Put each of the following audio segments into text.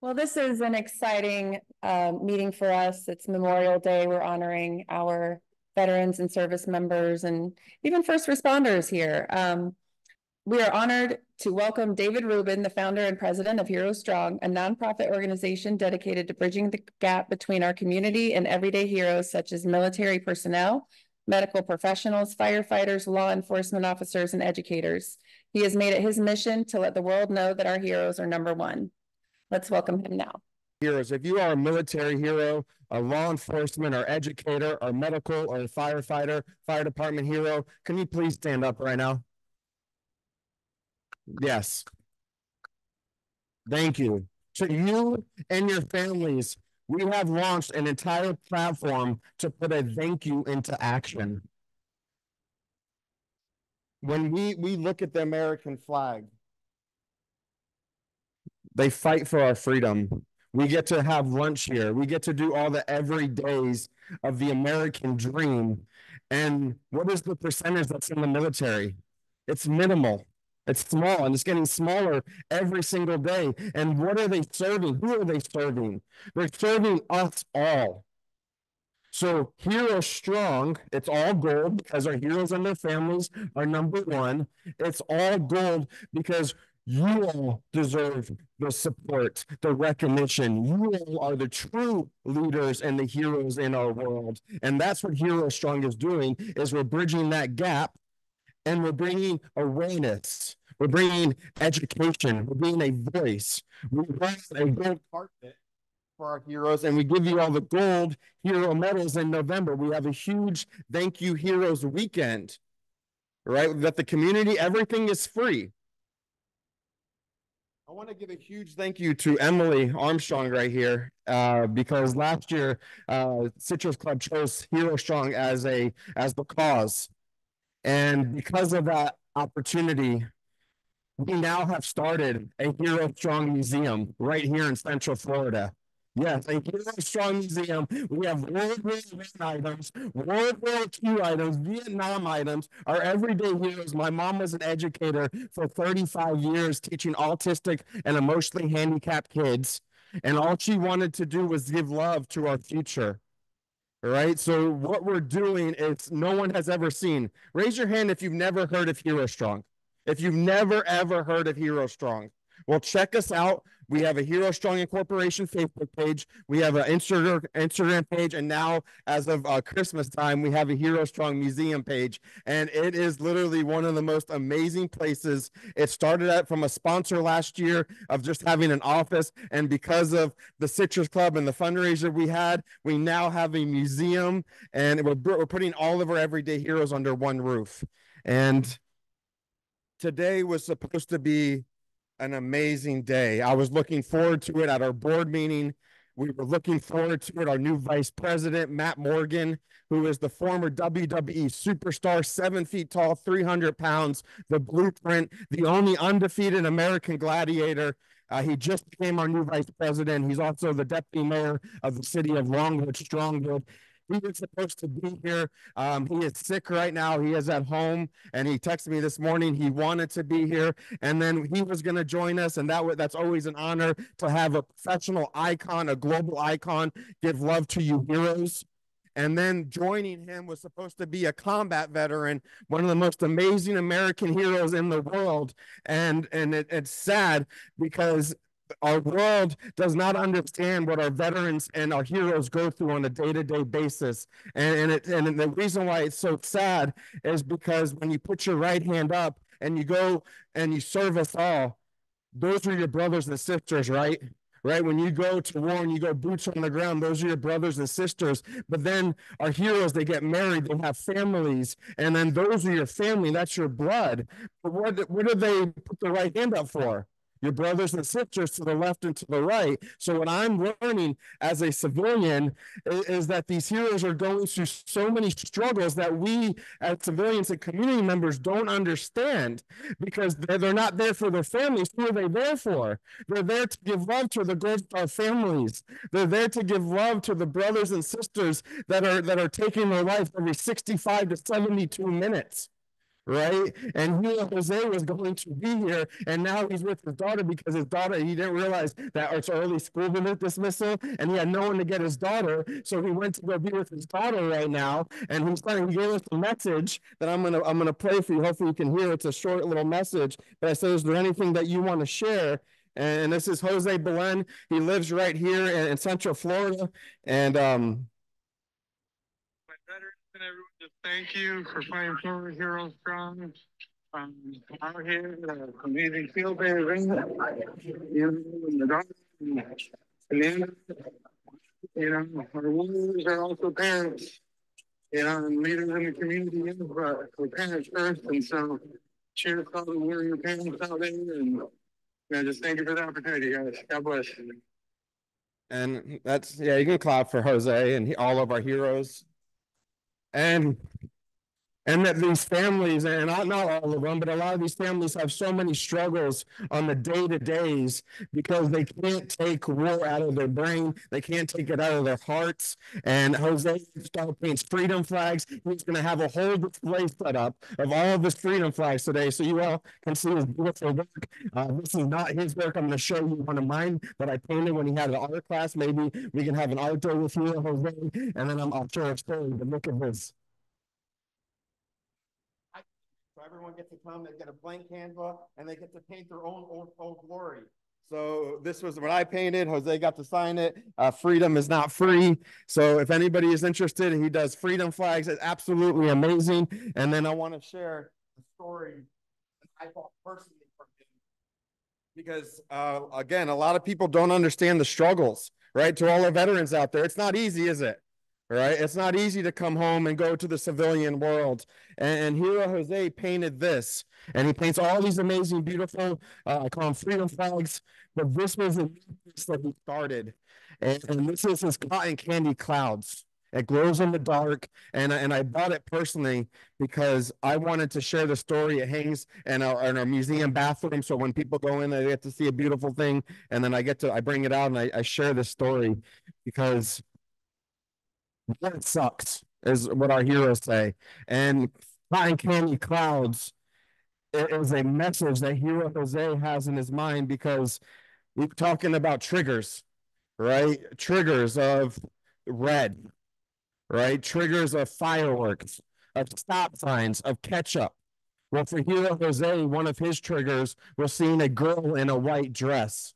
Well, this is an exciting meeting for us. It's Memorial Day. We're honoring our veterans and service members and even first responders here. We are honored to welcome David Rubin, the founder and president of Heroes Strong, a nonprofit organization dedicated to bridging the gap between our community and everyday heroes such as military personnel, medical professionals, firefighters, law enforcement officers, and educators. He has made it his mission to let the world know that our heroes are number one. Let's welcome him now. Heroes. If you are a military hero, a law enforcement or educator or medical or firefighter, fire department hero, can you please stand up right now? Yes. Thank you. To you and your families, we have launched an entire platform to put a thank you into action. When we look at the American flag, they fight for our freedom. We get to have lunch here. We get to do all the everydays of the American dream. And what is the percentage that's in the military? It's minimal. It's small, and it's getting smaller every single day. And what are they serving? Who are they serving? They're serving us all. So Heroes Strong, it's all gold because our heroes and their families are number one. It's all gold because you all deserve the support, the recognition. You all are the true leaders and the heroes in our world. And that's what Heroes Strong is doing, is we're bridging that gap and we're bringing awareness. We're bringing education. We're bringing a voice. We run a gold carpet for our heroes, and we give you all the gold hero medals in November. We have a huge Thank You Heroes weekend, right? That the community, everything is free. I want to give a huge thank you to Emily Armstrong right here, because last year, Citrus Club chose Heroes Strong as the cause. And because of that opportunity, we now have started a Heroes Strong Museum right here in Central Florida. Yes, a Heroes Strong Museum. We have World War I items, World War II items, Vietnam items, our everyday heroes. My mom was an educator for 35 years teaching autistic and emotionally handicapped kids. And all she wanted to do was give love to our future. All right, so what we're doing is no one has ever seen. Raise your hand if you've never heard of Heroes Strong. If you've never, ever heard of Heroes Strong. Well, check us out. We have a Heroes Strong Incorporation Facebook page. We have an Instagram page. And now, as of Christmas time, we have a Heroes Strong Museum page. And it is literally one of the most amazing places. It started out from a sponsor last year of just having an office. And because of the Citrus Club and the fundraiser we had, we now have a museum. And we're putting all of our everyday heroes under one roof. And today was supposed to be an amazing day. I was looking forward to it at our board meeting. We were looking forward to it. Our new vice president, Matt Morgan, who is the former WWE superstar, 7 feet tall, 300 pounds, the blueprint, the only undefeated American gladiator. He just became our new vice president. He's also the deputy mayor of the city of Longwood, Strongwood. He was supposed to be here. He is sick right now. He is at home, and he texted me this morning. He wanted to be here, and then he was going to join us, and that's always an honor to have a professional icon, a global icon, give love to you heroes. And then joining him was supposed to be a combat veteran, one of the most amazing American heroes in the world. And it's sad because our world does not understand what our veterans and our heroes go through on a day-to-day basis. And the reason why it's so sad is because when you put your right hand up and you go and you serve us all, those are your brothers and sisters, right? Right? When you go to war and you go boots on the ground, those are your brothers and sisters. But then our heroes, they get married, they have families, and then those are your family, that's your blood. But what do they put the right hand up for? Your brothers and sisters to the left and to the right. So what I'm learning as a civilian is that these heroes are going through so many struggles that we as civilians and community members don't understand, because they're not there for their families. Who are they there for? They're there to give love to the Gold Star families. They're there to give love to the brothers and sisters that are taking their life every 65 to 72 minutes. right? And he, Jose, was going to be here, and now he's with his daughter because his daughter, he didn't realize that it's early school dismissal, and he had no one to get his daughter, so he went to go be with his daughter right now, and he gave us a message that I'm gonna play for you. Hopefully you can hear. It's a short little message, but I said, is there anything that you want to share? And this is Jose Belen. He lives right here in Central Florida, and my veterans and everyone, just thank you for fighting for Hero Strong. Out here, amazing field day event. You know, and the doctors, and then, you know, our warriors are also parents. You know, and leaders in the community, for parents first. And so, cheers to all the warrior parents out there. And just thank you for the opportunity, guys. God bless. and that's, yeah, you can clap for Jose and all of our heroes. And that these families, and not all of them, but a lot of these families have so many struggles on the day-to-days because they can't take war out of their brain. They can't take it out of their hearts. And Jose paints freedom flags. He's going to have a whole display set up of all of his freedom flags today, so you all can see his beautiful work. This is not his work. I'm going to show you one of mine that I painted when he had an art class. Maybe we can have an art day with you, Jose, and then I'll share a story. But look at this. So everyone gets to come, they get a blank Canva, and they get to paint their own old glory. So this was what I painted. Jose got to sign it. Freedom is not free. So if anybody is interested, he does freedom flags. It's absolutely amazing. And then I want to share a story that I thought personally from him. Because again, a lot of people don't understand the struggles, right? To all our veterans out there, it's not easy, is it? Right? It's not easy to come home and go to the civilian world. And Hero Jose painted this, and he paints all these amazing, beautiful, I call them freedom flags, but this was the piece that he started. And this is his cotton candy clouds. It glows in the dark, and I bought it personally because I wanted to share the story. It hangs in our museum bathroom, so when people go in, they get to see a beautiful thing, and then I bring it out and I share the story because it sucks, is what our heroes say. And cotton candy clouds is a message that Hero Jose has in his mind because we're talking about triggers, right? Triggers of red, right? Triggers of fireworks, of stop signs, of ketchup. Well, for Hero Jose, one of his triggers was seeing a girl in a white dress.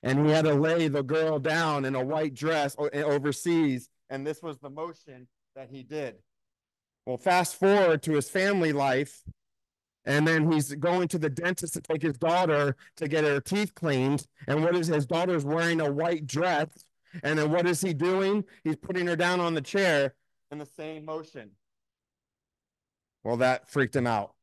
And he had to lay the girl down in a white dress overseas. And this was the motion that he did. Well, fast forward to his family life. And then he's going to the dentist to take his daughter to get her teeth cleaned. And what is his daughter's wearing a white dress. And then what is he doing? He's putting her down on the chair in the same motion. Well, that freaked him out.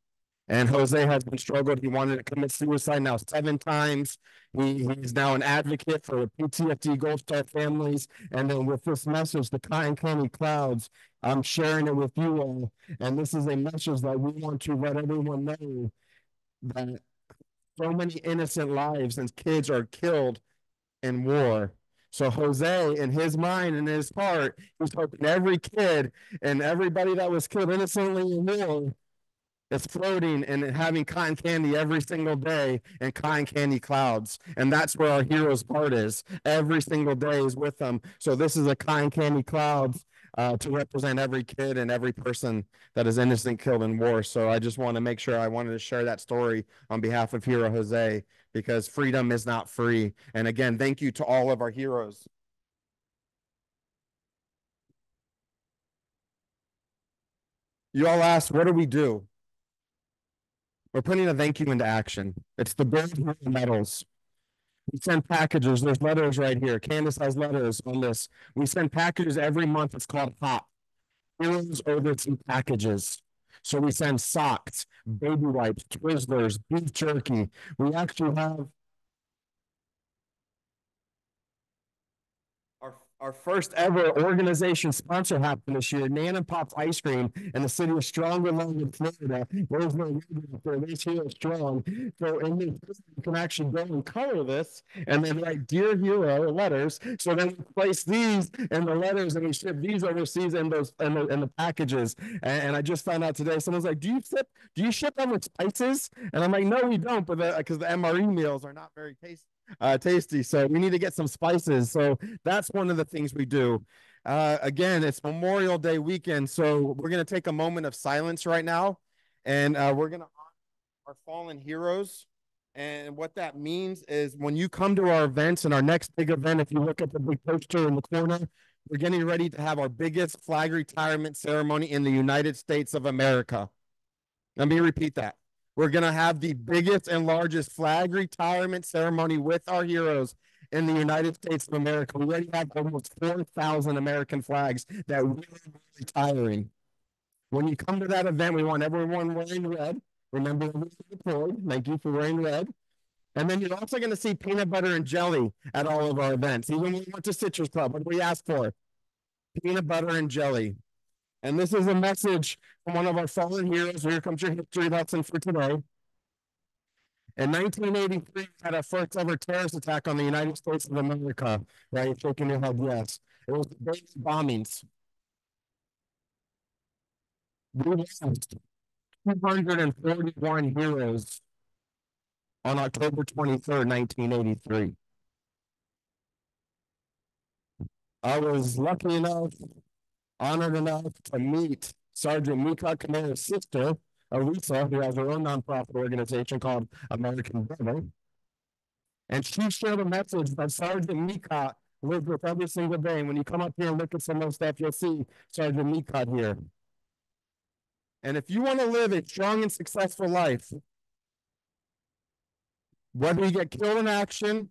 And Jose has been struggled. He wanted to commit suicide now 7 times. He's now an advocate for PTSD Gold Star families. And then with this message, the Cotton Candy Clouds, I'm sharing it with you all. And this is a message that we want to let everyone know that so many innocent lives and kids are killed in war. So Jose, in his mind and his heart, he's hoping every kid and everybody that was killed innocently in war is floating and having cotton candy every single day and cotton candy clouds. And that's where our hero's heart is. Every single day is with them. So this is a cotton candy clouds to represent every kid and every person that is innocent killed in war. So I just want to make sure I wanted to share that story on behalf of Hero Jose because freedom is not free. And again, thank you to all of our heroes. You all asked, what do we do? We're putting a thank you into action. It's the Gold Hero medals. We send packages. There's letters right here. Candace has letters on this. We send packages every month. It's called HOP. Heroes Overseas Packages. So we send socks, baby wipes, Twizzlers, beef jerky. We actually have Our first ever organization sponsor happened this year, Nan and Pop's Ice Cream in the city of Stronger, Florida. There's no logo up there. There's Hero Strong. So in this, you can actually go and color this and then write Dear Hero letters. So then we place these in the letters and we ship these overseas in those in the packages. And I just found out today, someone's like, do you ship them with spices? And I'm like, no, we don't, but because the MRE meals are not very tasty. So we need to get some spices. So that's one of the things we do. Again, it's Memorial Day weekend, so we're going to take a moment of silence right now, and we're going to honor our fallen heroes. And what that means is when you come to our events and our next big event, if you look at the big poster in the corner, we're getting ready to have our biggest flag retirement ceremony in the United States of America. Let me repeat that. We're going to have the biggest and largest flag retirement ceremony with our heroes in the United States of America. We already have almost 4,000 American flags that we're retiring. When you come to that event, we want everyone wearing red. Remember, everyone's deployed. Thank you for wearing red. And then you're also going to see peanut butter and jelly at all of our events. Even when we went to Citrus Club, what did we ask for? Peanut butter and jelly. And this is a message from one of our fallen heroes. Here comes your history lesson for today. In 1983, we had our first ever terrorist attack on the United States of America. Right? You're shaking your head, yes. It was the Beirut bombings. We lost 241 heroes on October 23rd, 1983. I was lucky enough, honored enough to meet Sergeant Mika Kamara's sister, Arisa, who has her own nonprofit organization called American Brother. And she shared a message that Sergeant Mika lived with every single day. And when you come up here and look at some of the stuff, you'll see Sergeant Mika here. And if you want to live a strong and successful life, whether you get killed in action,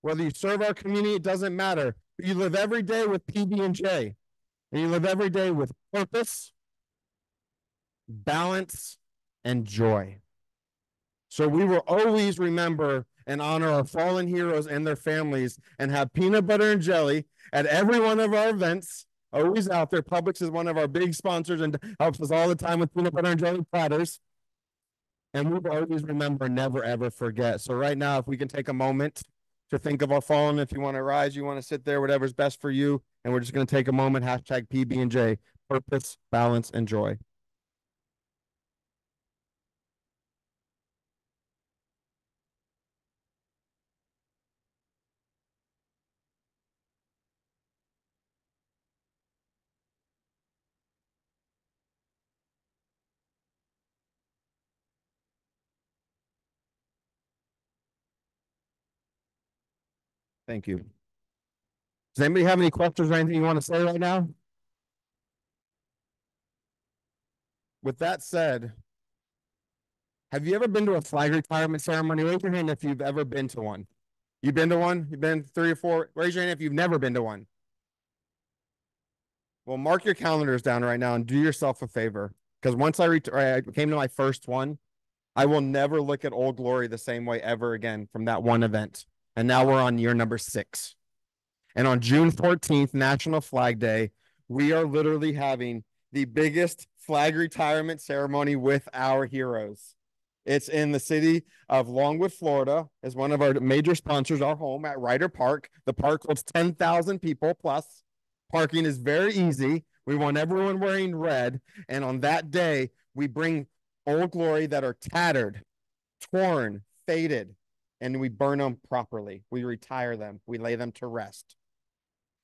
whether you serve our community, it doesn't matter. You live every day with PB&J. And you live every day with purpose, balance, and joy. So we will always remember and honor our fallen heroes and their families and have peanut butter and jelly at every one of our events, always out there. Publix is one of our big sponsors and helps us all the time with peanut butter and jelly platters. And we will always remember, never, ever forget. So right now, if we can take a moment to think of our fallen, if you want to rise, you want to sit there, whatever's best for you. And we're just going to take a moment, hashtag PB&J, purpose, balance, and joy. Thank you. Does anybody have any questions or anything you want to say right now? With that said, have you ever been to a flag retirement ceremony? Raise your hand if you've ever been to one. You've been to one? You've been 3 or 4? Raise your hand if you've never been to one. Well, mark your calendars down right now and do yourself a favor. Because once I came to my first one, I will never look at Old Glory the same way ever again from that one event. And now we're on year number 6. And on June 14th, National Flag Day, we are literally having the biggest flag retirement ceremony with our heroes. It's in the city of Longwood, Florida, as one of our major sponsors, our home at Ryder Park. The park holds 10,000 people plus. Parking is very easy. We want everyone wearing red. And on that day, we bring Old Glory that are tattered, torn, faded, and we burn them properly. We retire them. We lay them to rest.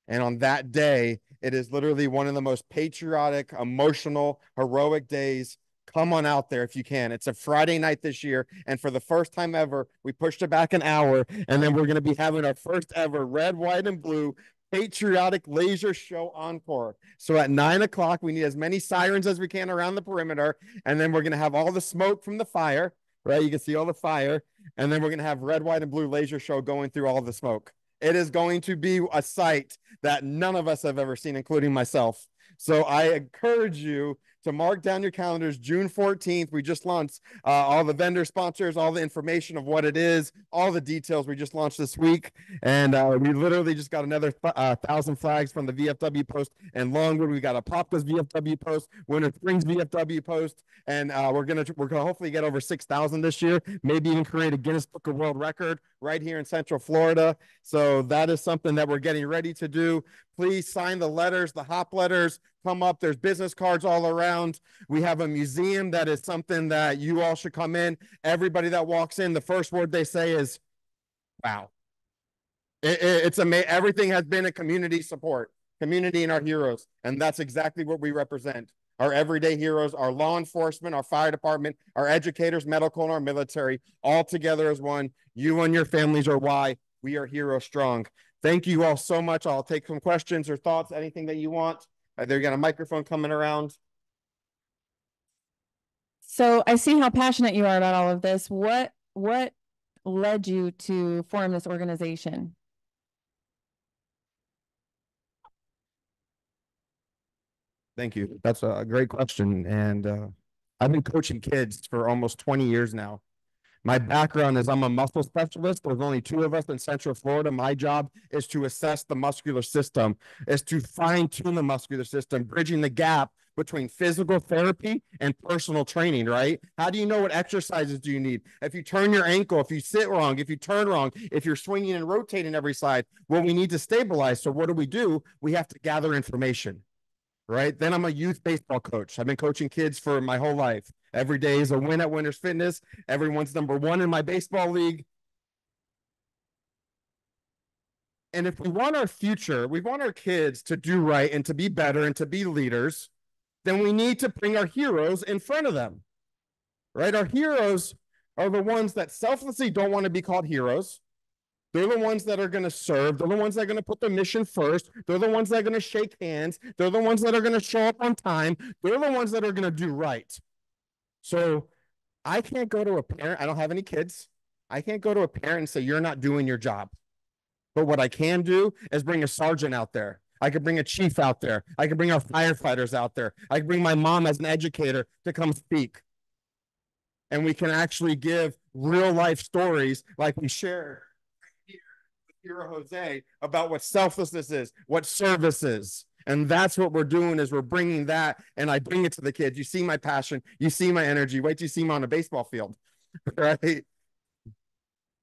And on that day, it is literally one of the most patriotic, emotional, heroic days. Come on out there if you can. It's a Friday night this year. And for the first time ever, we pushed it back an hour. And then we're going to be having our first ever red, white, and blue patriotic laser show encore. So at 9 o'clock, we need as many sirens as we can around the perimeter. And then we're going to have all the smoke from the fire, right? You can see all the fire. And then we're going to have red, white, and blue laser show going through all the smoke. It is going to be a sight that none of us have ever seen, including myself. So I encourage you So mark down your calendars, June 14th. We just launched all the vendor sponsors, all the information of what it is, all the details we just launched this week. And we literally just got another 1,000 flags from the VFW post and Longwood. We got a Popka's VFW post, Winter Springs VFW post, and we're gonna hopefully get over 6,000 this year, maybe even create a Guinness Book of World Record right here in Central Florida. So that is something that we're getting ready to do. Please sign the letters, the hop letters, come up. There's business cards all around. We have a museum that is something that you all should come in. Everybody that walks in, the first word they say is, wow. It's amazing. Everything has been a community support, community and our heroes. And that's exactly what we represent. Our everyday heroes, our law enforcement, our fire department, our educators, medical, and our military, all together as one. You and your families are why we are Hero Strong. Thank you all so much. I'll take some questions or thoughts, anything that you want. They've got a microphone coming around. So I see how passionate you are about all of this. What led you to form this organization? Thank you. That's a great question. And I've been coaching kids for almost 20 years now. My background is I'm a muscle specialist. There's only 2 of us in Central Florida. My job is to assess the muscular system, is to fine tune the muscular system, bridging the gap between physical therapy and personal training, right? How do you know what exercises do you need? If you turn your ankle, if you sit wrong, if you turn wrong, if you're swinging and rotating every side, well, we need to stabilize. So what do? We have to gather information, right? Then I'm a youth baseball coach. I've been coaching kids for my whole life. Every day is a win at Winners Fitness. Everyone's #1 in my baseball league. And if we want our future, we want our kids to do right and to be better and to be leaders, then we need to bring our heroes in front of them, right? Our heroes are the ones that selflessly don't want to be called heroes. They're the ones that are going to serve. They're the ones that are going to put the mission first. They're the ones that are going to shake hands. They're the ones that are going to show up on time. They're the ones that are going to do right. So I can't go to a parent. I don't have any kids. I can't go to a parent and say, you're not doing your job. But what I can do is bring a sergeant out there. I could bring a chief out there. I could bring our firefighters out there. I could bring my mom as an educator to come speak. And we can actually give real life stories like we shared here with Hero Jose about what selflessness is, what service is. And that's what we're doing is we're bringing that, and I bring it to the kids. You see my passion. You see my energy. Wait till you see me on a baseball field, right?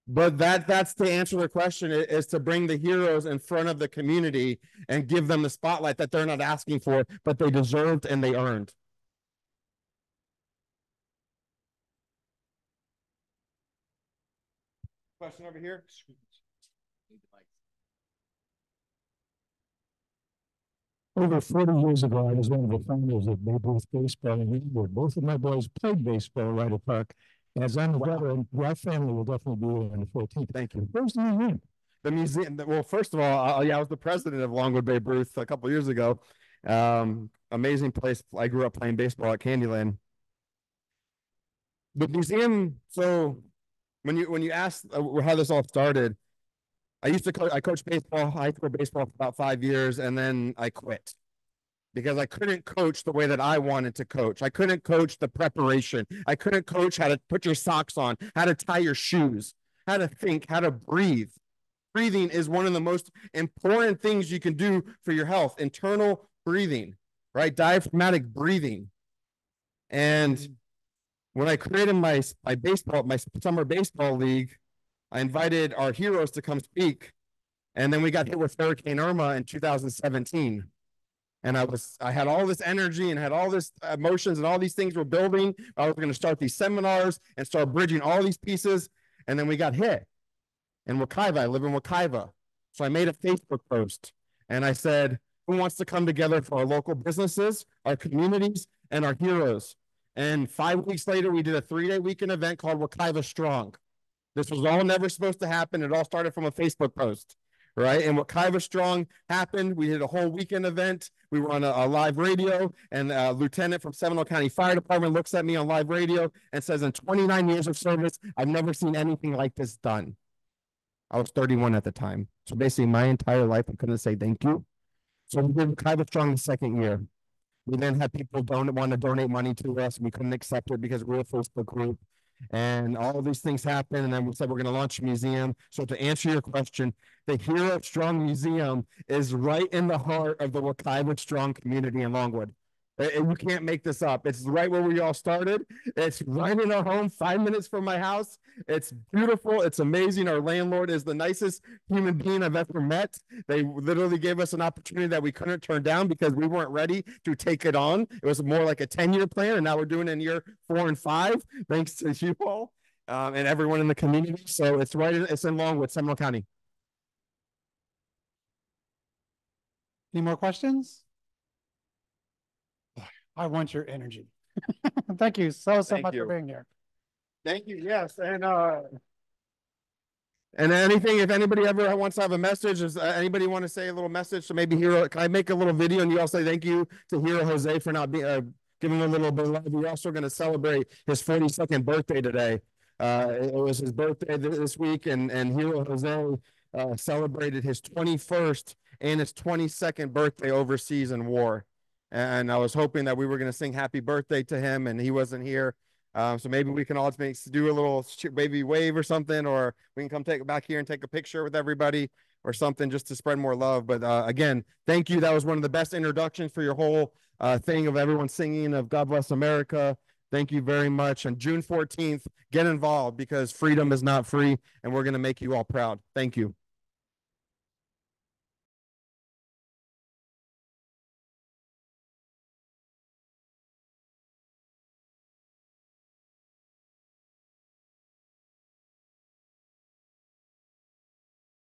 But that's to answer the question, is to bring the heroes in front of the community and give them the spotlight that they're not asking for, but they deserved and they earned. Question over here. Over 40 years ago, I was one of the founders of Babe Ruth Baseball in Inglewood. Both of my boys played baseball right at Park. As I'm a veteran, our family will definitely be here on the 14th. Thank you. Where's the museum? The museum, well, first of all, I was the president of Longwood Babe Ruth a couple of years ago. Amazing place. I grew up playing baseball at Candyland. The museum, so when you ask how this all started, I coached baseball, high school baseball for about 5 years, and then I quit because I couldn't coach the way that I wanted to coach. I couldn't coach the preparation. I couldn't coach how to put your socks on, how to tie your shoes, how to think, how to breathe. Breathing is one of the most important things you can do for your health. Internal breathing, right? Diaphragmatic breathing. And when I created my summer baseball league, I invited our heroes to come speak. And then we got hit with Hurricane Irma in 2017. And I had all this energy and had all this emotions and all these things were building. I was going to start these seminars and start bridging all these pieces. And then we got hit in Wekiva. I live in Wekiva. So I made a Facebook post and I said, who wants to come together for our local businesses, our communities, and our heroes? And 5 weeks later, we did a 3-day weekend event called Wekiva Strong. This was all never supposed to happen. It all started from a Facebook post, right? And Wekiva Strong happened. We did a whole weekend event. We were on a live radio, and a lieutenant from Seminole County Fire Department looks at me on live radio and says, in 29 years of service, I've never seen anything like this done. I was 31 at the time. So basically my entire life, I couldn't say thank you. So we did Wekiva Strong the second year. We then had people don't want to donate money to us, and we couldn't accept it because we're a Facebook group. And all of these things happened, and then we said we're going to launch a museum. So to answer your question, the Hero Strong Museum is right in the heart of the Wekiwa Strong community in Longwood. And you can't make this up. It's right where we all started. It's right in our home, 5 minutes from my house. It's beautiful. It's amazing. Our landlord is the nicest human being I've ever met. They literally gave us an opportunity that we couldn't turn down because we weren't ready to take it on. It was more like a 10-year plan, and now we're doing it in year 4 and 5, thanks to you all and everyone in the community. So it's it's in Longwood, Seminole County. Any more questions? I want your energy. Thank you so Thank much you. for being here. Thank you. Yes. And anything, if anybody ever wants to have a message, does anybody want to say a little message? So maybe Hero, can I make a little video and you all say thank you to Hero Jose for not being, giving a little bit of love. We're also going to celebrate his 42nd birthday today. It was his birthday this week, and Hero Jose celebrated his 21st and his 22nd birthday overseas in war. And I was hoping that we were going to sing happy birthday to him, and he wasn't here. So maybe we can all do a little baby wave or something, or we can come back here and take a picture with everybody or something just to spread more love. But again, thank you. That was one of the best introductions for your whole thing of everyone singing of God Bless America. Thank you very much. On June 14th, get involved because freedom is not free, and we're going to make you all proud. Thank you.